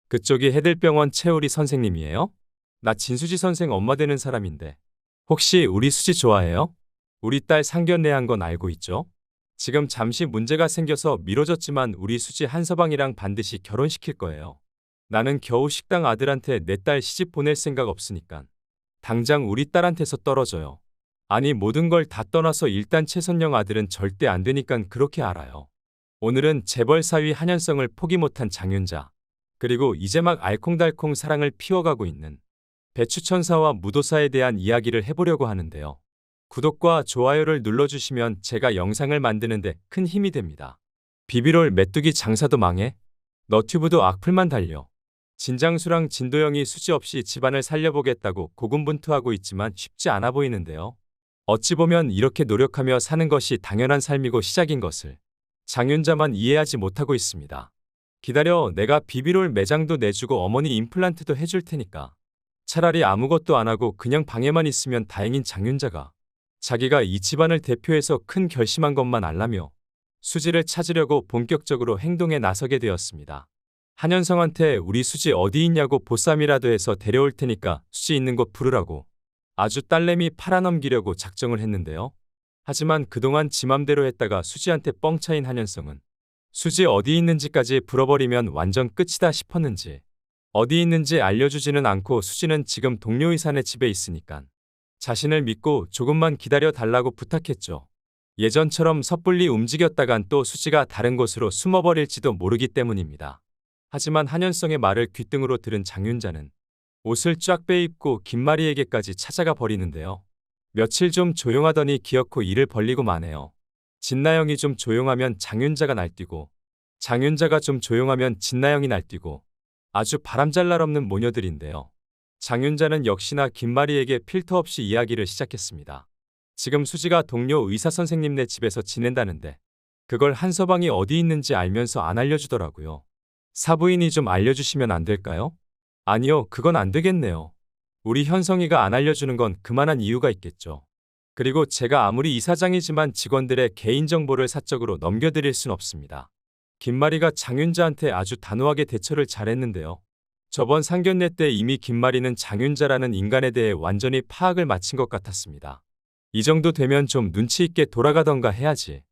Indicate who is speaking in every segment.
Speaker 1: 그쪽이 해들병원 최우리 선생님이에요? 나 진수지 선생 엄마 되는 사람인데. 혹시 우리 수지 좋아해요? 우리 딸 상견례한 건 알고 있죠? 지금 잠시 문제가 생겨서 미뤄졌지만 우리 수지 한서방이랑 반드시 결혼시킬 거예요. 나는 겨우 식당 아들한테 내 딸 시집 보낼 생각 없으니까. 당장 우리 딸한테서 떨어져요. 아니 모든 걸 다 떠나서 일단 최선영 아들은 절대 안 되니깐 그렇게 알아요. 오늘은 재벌 사위 한현성을 포기 못한 장윤자. 그리고 이제 막 알콩달콩 사랑을 피워가고 있는 배추천사와 무도사에 대한 이야기를 해보려고 하는데요. 구독과 좋아요를 눌러주시면 제가 영상을 만드는데 큰 힘이 됩니다. 비비롤 메뚜기 장사도 망해? 너튜브도 악플만 달려. 진장수랑 진도영이 수지 없이 집안을 살려보겠다고 고군분투하고 있지만 쉽지 않아 보이는데요. 어찌 보면 이렇게 노력하며 사는 것이 당연한 삶이고 시작인 것을 장윤자만 이해하지 못하고 있습니다. 기다려, 내가 비비롤 매장도 내주고 어머니 임플란트도 해줄 테니까. 차라리 아무것도 안 하고 그냥 방에만 있으면 다행인 장윤자가 자기가 이 집안을 대표해서 큰 결심한 것만 알라며 수지를 찾으려고 본격적으로 행동에 나서게 되었습니다. 한현성한테 우리 수지 어디 있냐고 보쌈이라도 해서 데려올 테니까 수지 있는 곳 부르라고 아주 딸내미 팔아넘기려고 작정을 했는데요. 하지만 그동안 지 맘대로 했다가 수지한테 뻥 차인 한현성은 수지 어디 있는지까지 불어버리면 완전 끝이다 싶었는지 어디 있는지 알려주지는 않고 수지는 지금 동료 의사네 집에 있으니까 자신을 믿고 조금만 기다려 달라고 부탁했죠. 예전처럼 섣불리 움직였다간 또 수지가 다른 곳으로 숨어버릴지도 모르기 때문입니다. 하지만 한현성의 말을 귓등으로 들은 장윤자는 옷을 쫙 빼입고 김마리에게까지 찾아가 버리는데요. 며칠 좀 조용하더니 기어코 일을 벌리고 마네요. 진나영이 좀 조용하면 장윤자가 날뛰고 장윤자가 좀 조용하면 진나영이 날뛰고 아주 바람잘 날 없는 모녀들인데요. 장윤자는 역시나 김마리에게 필터 없이 이야기를 시작했습니다. 지금 수지가 동료 의사 선생님네 집에서 지낸다는데 그걸 한서방이 어디 있는지 알면서 안 알려주더라고요. 사부인이 좀 알려주시면 안 될까요? 아니요, 그건 안 되겠네요. 우리 현성이가 안 알려주는 건 그만한 이유가 있겠죠. 그리고 제가 아무리 이사장이지만 직원들의 개인정보를 사적으로 넘겨드릴 순 없습니다. 김마리가 장윤자한테 아주 단호하게 대처를 잘했는데요. 저번 상견례 때 이미 김마리는 장윤자라는 인간에 대해 완전히 파악을 마친 것 같았습니다. 이 정도 되면 좀 눈치 있게 돌아가던가 해야지.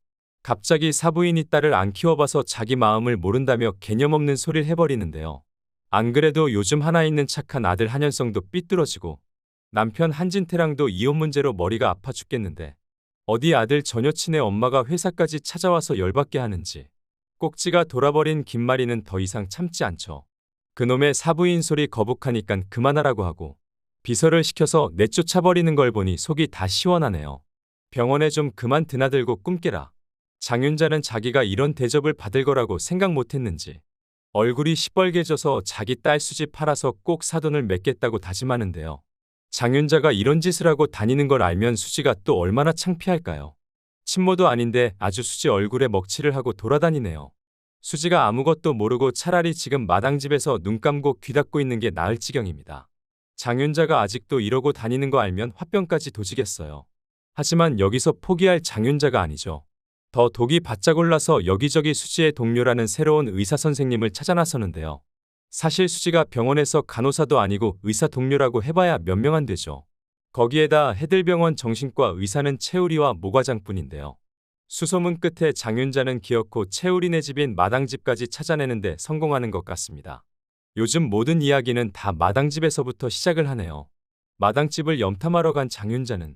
Speaker 1: 갑자기 사부인이 딸을 안 키워봐서 자기 마음을 모른다며 개념 없는 소리를 해버리는데요. 안 그래도 요즘 하나 있는 착한 아들 한현성도 삐뚤어지고 남편 한진태랑도 이혼 문제로 머리가 아파 죽겠는데 어디 아들 전 여친의 엄마가 회사까지 찾아와서 열받게 하는지 꼭지가 돌아버린 김마리는 더 이상 참지 않죠. 그놈의 사부인 소리 거북하니깐 그만하라고 하고 비서를 시켜서 내쫓아버리는 걸 보니 속이 다 시원하네요. 병원에 좀 그만 드나들고 꿈깨라. 장윤자는 자기가 이런 대접을 받을 거라고 생각 못했는지 얼굴이 시뻘개져서 자기 딸 수지 팔아서 꼭 사돈을 맺겠다고 다짐하는데요. 장윤자가 이런 짓을 하고 다니는 걸 알면 수지가 또 얼마나 창피할까요? 친모도 아닌데 아주 수지 얼굴에 먹칠을 하고 돌아다니네요. 수지가 아무것도 모르고 차라리 지금 마당집에서 눈 감고 귀 닫고 있는 게 나을 지경입니다. 장윤자가 아직도 이러고 다니는 거 알면 화병까지 도지겠어요. 하지만 여기서 포기할 장윤자가 아니죠. 더 독이 바짝 올라서 여기저기 수지의 동료라는 새로운 의사 선생님을 찾아 나서는데요. 사실 수지가 병원에서 간호사도 아니고 의사 동료라고 해봐야 몇 명 안 되죠. 거기에다 해들병원 정신과 의사는 최우리와 모과장뿐인데요. 수소문 끝에 장윤자는 기어코 최우리네 집인 마당집까지 찾아내는데 성공하는 것 같습니다. 요즘 모든 이야기는 다 마당집에서부터 시작을 하네요. 마당집을 염탐하러 간 장윤자는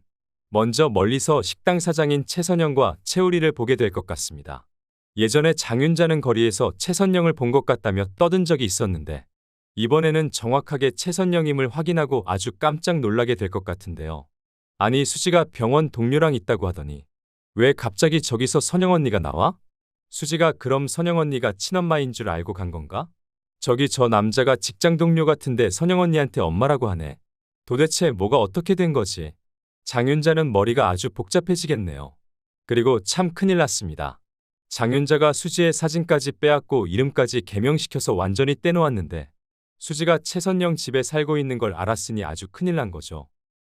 Speaker 1: 먼저 멀리서 식당 사장인 최선영과 최우리를 보게 될 것 같습니다. 예전에 장윤자는 거리에서 최선영을 본 것 같다며 떠든 적이 있었는데 이번에는 정확하게 최선영임을 확인하고 아주 깜짝 놀라게 될 것 같은데요. 아니 수지가 병원 동료랑 있다고 하더니 왜 갑자기 저기서 선영 언니가 나와? 수지가 그럼 선영 언니가 친엄마인 줄 알고 간 건가? 저기 저 남자가 직장 동료 같은데 선영 언니한테 엄마라고 하네. 도대체 뭐가 어떻게 된 거지? 장윤자는 머리가 아주 복잡해지겠네요. 그리고 참 큰일 났습니다. 장윤자가 수지의 사진까지 빼앗고 이름까지 개명시켜서 완전히 떼놓았는데 수지가 최선영 집에 살고 있는 걸 알았으니 아주 큰일 난 거죠.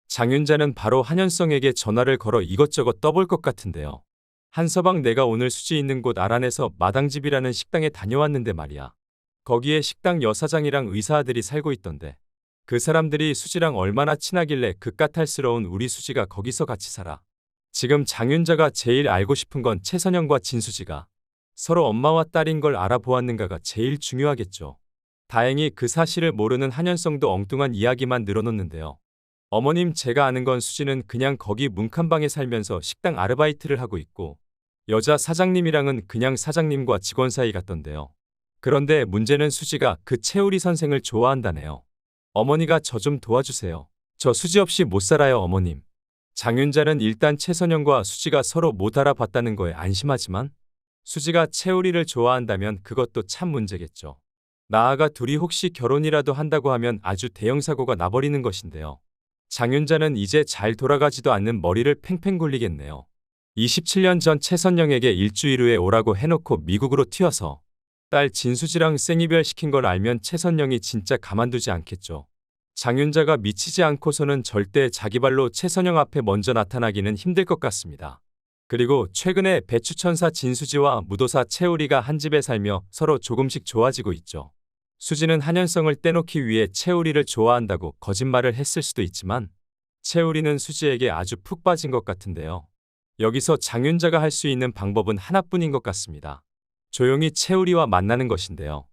Speaker 1: 장윤자는 바로 한현성에게 전화를 걸어 이것저것 떠볼 것 같은데요. 한서방 내가 오늘 수지 있는 곳 알아내서 마당집이라는 식당에 다녀왔는데 말이야. 거기에 식당 여사장이랑 의사 아들이 살고 있던데 그 사람들이 수지랑 얼마나 친하길래 그깟 탈스러운 우리 수지가 거기서 같이 살아. 지금 장윤자가 제일 알고 싶은 건 최선영과 진수지가 서로 엄마와 딸인 걸 알아보았는가가 제일 중요하겠죠. 다행히 그 사실을 모르는 한현성도 엉뚱한 이야기만 늘어놓는데요. 어머님, 제가 아는 건 수지는 그냥 거기 문칸방에 살면서 식당 아르바이트를 하고 있고 여자 사장님이랑은 그냥 사장님과 직원 사이 같던데요. 그런데 문제는 수지가 그 최우리 선생을 좋아한다네요. 어머니가 저 좀 도와주세요. 저 수지 없이 못 살아요, 어머님. 장윤자는 일단 최선영과 수지가 서로 못 알아봤다는 거에 안심하지만 수지가 최우리를 좋아한다면 그것도 참 문제겠죠. 나아가 둘이 혹시 결혼이라도 한다고 하면 아주 대형 사고가 나버리는 것인데요. 장윤자는 이제 잘 돌아가지도 않는 머리를 팽팽 굴리겠네요. 27년 전 최선영에게 일주일 후에 오라고 해놓고 미국으로 튀어서 딸 진수지랑 생이별 시킨 걸 알면 최선영이 진짜 가만두지 않겠죠. 장윤자가 미치지 않고서는 절대 자기 발로 최선영 앞에 먼저 나타나기는 힘들 것 같습니다. 그리고 최근에 배추천사 진수지와 무도사 최우리가 한 집에 살며 서로 조금씩 좋아지고 있죠. 수지는 한현성을 떼놓기 위해 최우리를 좋아한다고 거짓말을 했을 수도 있지만 최우리는 수지에게 아주 푹 빠진 것 같은데요. 여기서 장윤자가 할 수 있는 방법은 하나뿐인 것 같습니다. 조용히 최우리와 만나는 것인데요.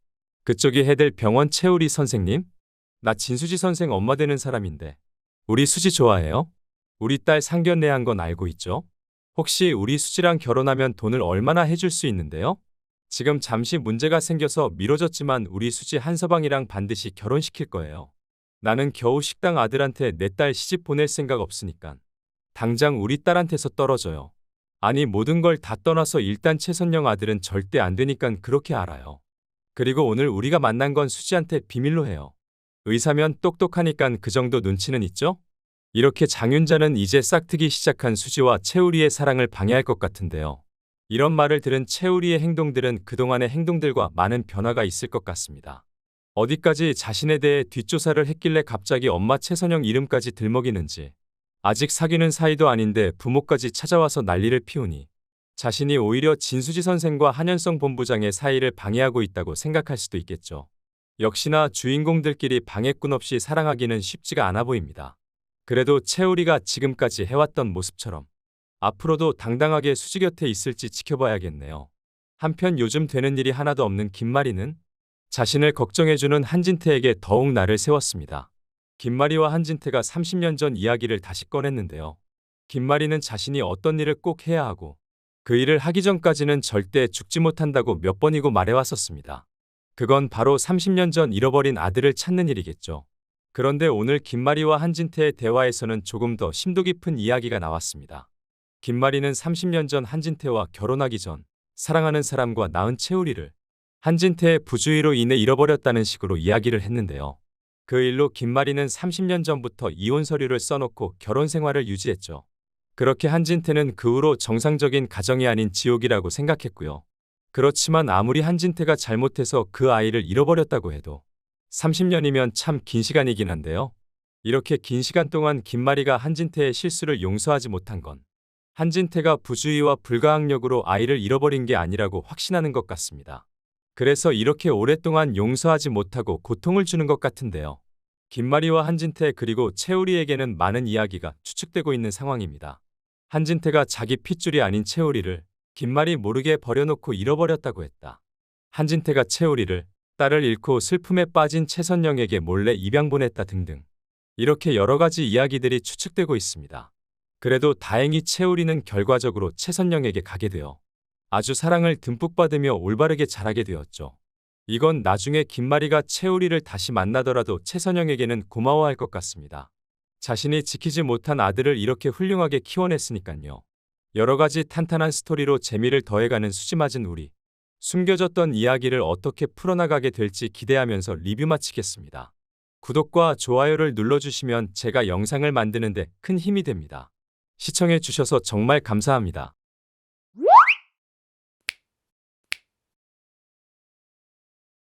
Speaker 1: 그쪽이 해댈 병원 최우리 선생님? 나 진수지 선생 엄마 되는 사람인데 우리 수지 좋아해요? 우리 딸 상견례한 건 알고 있죠? 혹시 우리 수지랑 결혼하면 돈을 얼마나 해줄 수 있는데요? 지금 잠시 문제가 생겨서 미뤄졌지만 우리 수지 한서방이랑 반드시 결혼시킬 거예요. 나는 겨우 식당 아들한테 내 딸 시집 보낼 생각 없으니까 당장 우리 딸한테서 떨어져요. 아니, 모든 걸 다 떠나서 일단 최선영 아들은 절대 안 되니깐 그렇게 알아요. 그리고 오늘 우리가 만난 건 수지한테 비밀로 해요. 의사면 똑똑하니깐 그 정도 눈치는 있죠? 이렇게 장윤자는 이제 싹트기 시작한 수지와 최우리의 사랑을 방해할 것 같은데요. 이런 말을 들은 최우리의 행동들은 그동안의 행동들과 많은 변화가 있을 것 같습니다. 어디까지 자신에 대해 뒷조사를 했길래 갑자기 엄마 최선영 이름까지 들먹이는지, 아직 사귀는 사이도 아닌데 부모까지 찾아와서 난리를 피우니 자신이 오히려 진수지 선생과 한현성 본부장의 사이를 방해하고 있다고 생각할 수도 있겠죠. 역시나 주인공들끼리 방해꾼 없이 사랑하기는 쉽지가 않아 보입니다. 그래도 최우리가 지금까지 해왔던 모습처럼 앞으로도 당당하게 수지 곁에 있을지 지켜봐야겠네요. 한편 요즘 되는 일이 하나도 없는 김마리는 자신을 걱정해주는 한진태에게 더욱 날을 세웠습니다. 김마리와 한진태가 30년 전 이야기를 다시 꺼냈는데요. 김마리는 자신이 어떤 일을 꼭 해야 하고 그 일을 하기 전까지는 절대 죽지 못한다고 몇 번이고 말해왔었습니다. 그건 바로 30년 전 잃어버린 아들을 찾는 일이겠죠. 그런데 오늘 김마리와 한진태의 대화에서는 조금 더 심도 깊은 이야기가 나왔습니다. 김마리는 30년 전 한진태와 결혼하기 전 사랑하는 사람과 낳은 최우리를 한진태의 부주의로 인해 잃어버렸다는 식으로 이야기를 했는데요. 그 일로 김마리는 30년 전부터 이혼 서류를 써놓고 결혼 생활을 유지했죠. 그렇게 한진태는 그 후로 정상적인 가정이 아닌 지옥이라고 생각했고요. 그렇지만 아무리 한진태가 잘못해서 그 아이를 잃어버렸다고 해도 30년이면 참 긴 시간이긴 한데요. 이렇게 긴 시간 동안 김마리가 한진태의 실수를 용서하지 못한 건 한진태가 부주의와 불가항력으로 아이를 잃어버린 게 아니라고 확신하는 것 같습니다. 그래서 이렇게 오랫동안 용서하지 못하고 고통을 주는 것 같은데요. 김마리와 한진태 그리고 최우리에게는 많은 이야기가 추측되고 있는 상황입니다. 한진태가 자기 핏줄이 아닌 최우리를 김마리 모르게 버려놓고 잃어버렸다고 했다. 한진태가 최우리를 딸을 잃고 슬픔에 빠진 최선영에게 몰래 입양 보냈다 등등. 이렇게 여러 가지 이야기들이 추측되고 있습니다. 그래도 다행히 최우리는 결과적으로 최선영에게 가게 되어 아주 사랑을 듬뿍 받으며 올바르게 자라게 되었죠. 이건 나중에 김마리가 최우리를 다시 만나더라도 최선영에게는 고마워할 것 같습니다. 자신이 지키지 못한 아들을 이렇게 훌륭하게 키워냈으니까요. 여러 가지 탄탄한 스토리로 재미를 더해가는 수지맞은 우리. 숨겨졌던 이야기를 어떻게 풀어나가게 될지 기대하면서 리뷰 마치겠습니다. 구독과 좋아요를 눌러주시면 제가 영상을 만드는데 큰 힘이 됩니다. 시청해주셔서 정말 감사합니다.